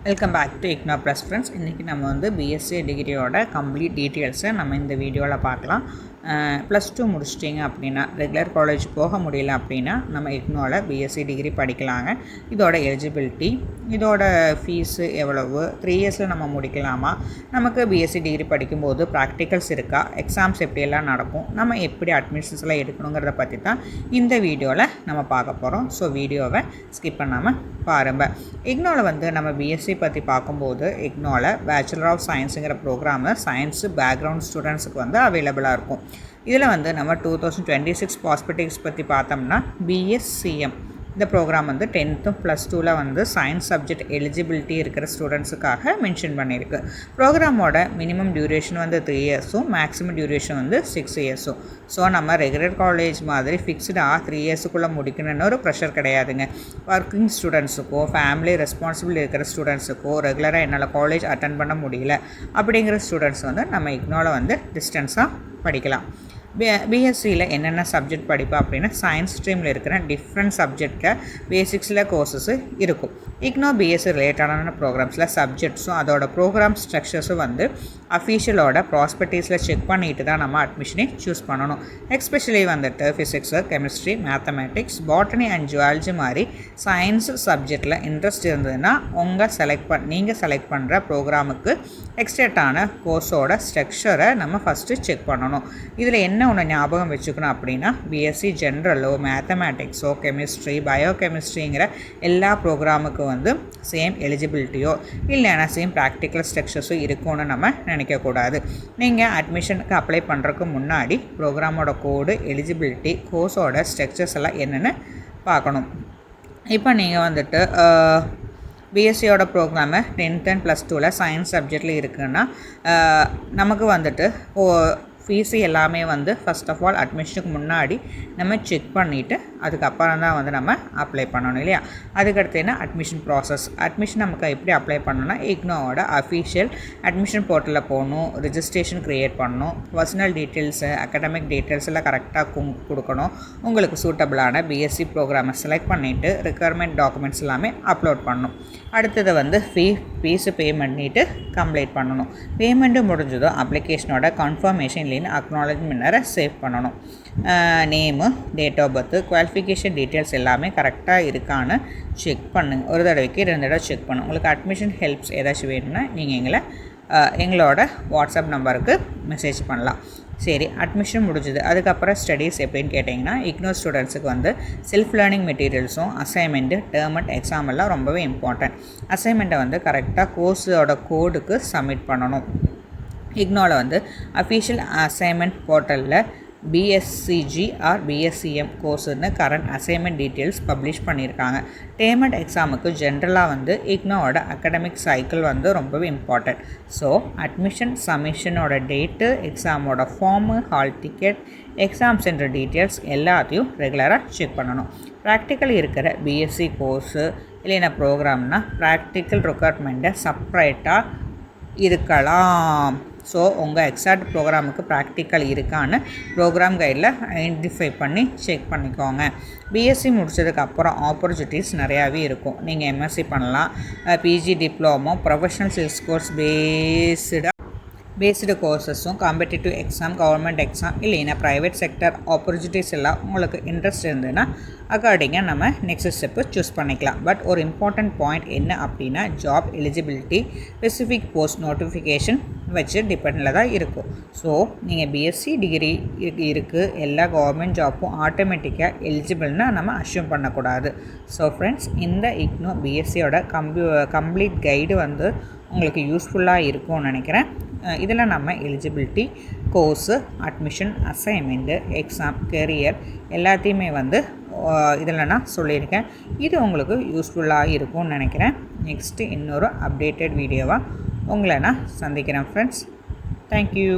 Welcome back to IGNOU plus friends. இன்றைக்கி நம்ம வந்து பிஎஸ்சி டிகிரியோட கம்ப்ளீட் டீட்டெயில்ஸை நம்ம இந்த வீடியோவில் பார்க்கலாம். +2 முடிச்சிட்டிங்க அப்படின்னா, ரெகுலர் காலேஜ் போக முடியல அப்படின்னா நம்ம இக்னோவில் பிஎஸ்சி டிகிரி படிக்கலாங்க. இதோட எலிஜிபிலிட்டி, இதோட ஃபீஸு எவ்வளவு, 3 இயர்ஸில் நம்ம முடிக்கலாமா, நமக்கு பிஎஸ்சி டிகிரி படிக்கும்போது ப்ராக்டிகல்ஸ் இருக்கா, எக்ஸாம்ஸ் எப்படியெல்லாம் நடக்கும், நம்ம எப்படி அட்மிஷன்ஸ்லாம் எடுக்கணுங்கிறத பற்றி தான் இந்த வீடியோவில் நம்ம பார்க்க போகிறோம். ஸோ வீடியோவை ஸ்கிப் பண்ணாமல் பாருங்கள். இக்னோவில் வந்து நம்ம பிஎஸ்சி பற்றி பார்க்கும்போது இக்னோவில் பேச்சுலர் ஆஃப் சயின்ஸுங்கிற ப்ரோக்ராமில் சயின்ஸு பேக்ரவுண்ட் ஸ்டூடெண்ட்ஸுக்கு வந்து அவைலபிளாக இருக்கும். இதில் வந்து நம்ம 2026 பாஸ்பெட்டிக்ஸ் பற்றி பார்த்தோம்னா பிஎஸ்சிஎம் இந்த ப்ரோக்ராம் வந்து 10th +2 வந்து சயின்ஸ் சப்ஜெக்ட் எலிஜிபிலிட்டி இருக்கிற ஸ்டூடெண்ட்ஸுக்காக மென்ஷன் பண்ணியிருக்கு. ப்ரோக்ராமோட மினிமம் டியூரேஷன் வந்து 3 இயர்ஸும் மேக்ஸிமம் டியூரேஷன் வந்து 6 இயர்ஸும். ஸோ நம்ம ரெகுலர் காலேஜ் மாதிரி ஃபிக்ஸ்டாக 3 இயர்ஸுக்குள்ளே முடிக்கணும்னு ஒரு ப்ரெஷர் கிடையாதுங்க. ஒர்க்கிங் ஸ்டூடெண்ட்ஸுக்கோ, ஃபேமிலி ரெஸ்பான்சிபிள் இருக்கிற ஸ்டூடெண்ட்ஸுக்கோ, ரெகுலராக என்னால் காலேஜ் அட்டன் பண்ண முடியல அப்படிங்கிற ஸ்டூடெண்ட்ஸ் வந்து நம்ம இக்னோவில் வந்து டிஸ்டன்ஸாக படிக்கலாம். பிஎஸ்சியில் என்னென்ன சப்ஜெக்ட் படிப்பா அப்படின்னா, சயின்ஸ் ஸ்ட்ரீமில் இருக்கிற டிஃப்ரெண்ட் சப்ஜெக்டில் பேசிக்ஸில் கோர்சஸ் இருக்கும். இக்னோ பிஎஸ்சி ரிலேட்டடான ப்ரோக்ராம்ஸில் சப்ஜெக்ட்ஸும் அதோட ப்ரோக்ராம் ஸ்ட்ரக்சர்ஸும் வந்து அஃபீஷியலோட ப்ராஸ்பெக்டிவ்ஸில் செக் பண்ணிட்டு தான் நம்ம அட்மிஷனே சூஸ் பண்ணணும். எஸ்பெஷலி வந்துட்டு physics, chemistry, mathematics, botany and zoology மாதிரி சயின்ஸ் சப்ஜெக்டில் இன்ட்ரெஸ்ட் இருந்ததுன்னா நீங்கள் செலக்ட் பண்ணுற ப்ரோக்ராமுக்கு எக்ஸ்டேட்டான கோர்ஸோட ஸ்ட்ரக்சரை நம்ம ஃபஸ்ட்டு செக் பண்ணணும். இதில் என்ன ஒன்று ஞாபகம் வச்சுக்கணும் அப்படின்னா, பிஎஸ்சி ஜென்ரலோ, மேத்தமேட்டிக்ஸோ, கெமிஸ்ட்ரி, பயோகெமிஸ்ட்ரிங்கிற எல்லா ப்ரோக்ராமுக்கும் வந்து சேம் எலிஜிபிலிட்டியோ இல்லைன்னா சேம் ப்ராக்டிக்கல் ஸ்ட்ரக்சர்ஸோ இருக்கும்னு நம்ம நினைக்கக்கூடாது. நீங்கள் அட்மிஷனுக்கு அப்ளை பண்ணுறதுக்கு முன்னாடி ப்ரோக்ராமோட கோடு, எலிஜிபிலிட்டி, கோர்ஸோட ஸ்ட்ரக்சர்ஸ் எல்லாம் என்னென்னு பார்க்கணும். இப்போ நீங்கள் வந்துட்டு பிஎஸ்சியோட ப்ரோக்ராமு 10th and +2 சயின்ஸ் சப்ஜெக்டில் இருக்குதுன்னா நமக்கு வந்துட்டு ஃபீஸு எல்லாமே வந்து ஃபஸ்ட் ஆஃப் ஆல் அட்மிஷனுக்கு முன்னாடி நம்ம செக் பண்ணிவிட்டு அதுக்கப்புறம் தான் வந்து நம்ம அப்ளை பண்ணணும் இல்லையா. அதுக்கடுத்து என்ன அட்மிஷன் ப்ராசஸ். அட்மிஷன் நமக்கு எப்படி அப்ளை பண்ணணும்னா, இக்னோவோட அஃபீஷியல் அட்மிஷன் போர்ட்டலில் போகணும், ரிஜிஸ்ட்ரேஷன் க்ரியேட் பண்ணணும், பர்சனல் டீட்டெயில்ஸு, அகடமிக் டீட்டெயில்ஸ் எல்லாம் கரெக்டாக கொடுக்கணும். உங்களுக்கு சூட்டபிளான பிஎஸ்சி ப்ரோக்ராமை செலக்ட் பண்ணிவிட்டு ரெக்குயர்மெண்ட் டாக்குமெண்ட்ஸ் எல்லாமே அப்லோட் பண்ணணும். அடுத்தது வந்து ஃபீஸு பே பண்ணிவிட்டு கம்ப்ளீட் பண்ணணும். பேமெண்ட்டு முடிஞ்சதும் அப்ளிகேஷனோட கன்ஃபர்மேஷன் இல்லைன்னு அக்னாலஜ்மெண்ட்டை சேவ் பண்ணணும். Name, date of birth, qualification details எல்லாமே கரெக்டாக இருக்கான்னு செக் பண்ணுங்கள். ஒரு தடவைக்கு 2 தடவை செக் பண்ணுங்கள். உங்களுக்கு அட்மிஷன் ஹெல்ப்ஸ் ஏதாச்சும் வேணும்னா நீங்கள் எங்களோட வாட்ஸ்அப் நம்பருக்கு மெசேஜ் பண்ணலாம். சரி, அட்மிஷன் முடிஞ்சுது. அதுக்கப்புறம் ஸ்டடீஸ் எப்படின்னு கேட்டிங்கன்னா, இக்னோ ஸ்டூடெண்ட்ஸுக்கு வந்து செல்ஃப் லேர்னிங் மெட்டீரியல்ஸும் அசைன்மெண்ட்டு, டேர்ம் எக்ஸாம் எல்லாம் ரொம்பவே இம்பார்ட்டன்ட். அசைன்மெண்ட்டை வந்து கரெக்டாக கோர்ஸோட கோடுக்கு சப்மிட் பண்ணணும். இக்னோவில் வந்து அஃபீஷியல் அசைன்மெண்ட் போர்ட்டலில் பிஎஸ்சிஜி ஆர் பிஎஸ்சிஎம் கோர்ஸுன்னு கரண்ட் அசைன்மெண்ட் டீட்டெயில்ஸ் பப்ளிஷ் பண்ணியிருக்காங்க. டேர்ம் எக்ஸாமுக்கு ஜென்ரலாக வந்து இக்னோவோட அகடமிக் சைக்கிள் வந்து ரொம்பவே இம்பார்ட்டன்ட். ஸோ அட்மிஷன் சப்மிஷனோட டேட்டு, எக்ஸாமோட form, hall ticket, exam centre details எல்லாத்தையும் ரெகுலராக செக் பண்ணணும். ப்ராக்டிக்கல் இருக்கிற பிஎஸ்சி கோர்ஸு இல்லைன்னா ப்ரோக்ராம்னா ப்ராக்டிக்கல் ரெக்குயர்மெண்ட்டை செப்ரேட்டாக இருக்கலாம். ஸோ உங்கள் எக்ஸாக்ட் ப்ரோக்ராமுக்கு ப்ராக்டிக்கல் இருக்கான்னு ப்ரோக்ராம் கைடில் ஐடென்டிஃபை பண்ணி செக் பண்ணிக்கோங்க. பிஎஸ்சி முடித்ததுக்கப்புறம் ஆப்பர்ச்சுனிட்டிஸ் நிறையாவே இருக்கும். நீங்கள் எம்எஸ்சி பண்ணலாம், PG, diploma, professional sales course based கோர்ஸஸும், காம்படிட்டிவ் எக்ஸாம், கவர்மெண்ட் எக்ஸாம் இல்லைன்னா ப்ரைவேட் செக்டர் ஆப்பர்ச்சுனிட்டிஸ் எல்லாம் உங்களுக்கு இன்ட்ரெஸ்ட் இருந்ததுன்னா அக்கார்டிங்காக நம்ம நெக்ஸ்ட் ஸ்டெப்பு சூஸ் பண்ணிக்கலாம். பட் ஒரு இம்பார்ட்டண்ட் பாயிண்ட் என்ன அப்படின்னா, job eligibility specific post notification வச்சு டிபெண்டில் தான் இருக்கும். ஸோ நீங்கள் பிஎஸ்சி டிகிரி இருக்குது, எல்லா கவர்மெண்ட் ஜாப்பும் ஆட்டோமேட்டிக்காக எலிஜிபிள்னா நம்ம அஷ்யூம் பண்ணக்கூடாது. ஸோ ஃப்ரெண்ட்ஸ், இந்த இக்னோ பிஎஸ்சியோட கம்ப்ளீட் கைடு வந்து உங்களுக்கு யூஸ்ஃபுல்லாக இருக்கும்னு நினைக்கிறேன். இதில் நம்ம eligibility, course, admission, assignment, exam, career எல்லாத்தையுமே வந்து இதில் நான் சொல்லியிருக்கேன். இது உங்களுக்கு யூஸ்ஃபுல்லாக இருக்கும்னு நினைக்கிறேன். நெக்ஸ்ட்டு இன்னொரு அப்டேட்டட் வீடியோவாக உங்களை நான் சந்திக்கிறேன் ஃப்ரெண்ட்ஸ். தேங்க்யூ.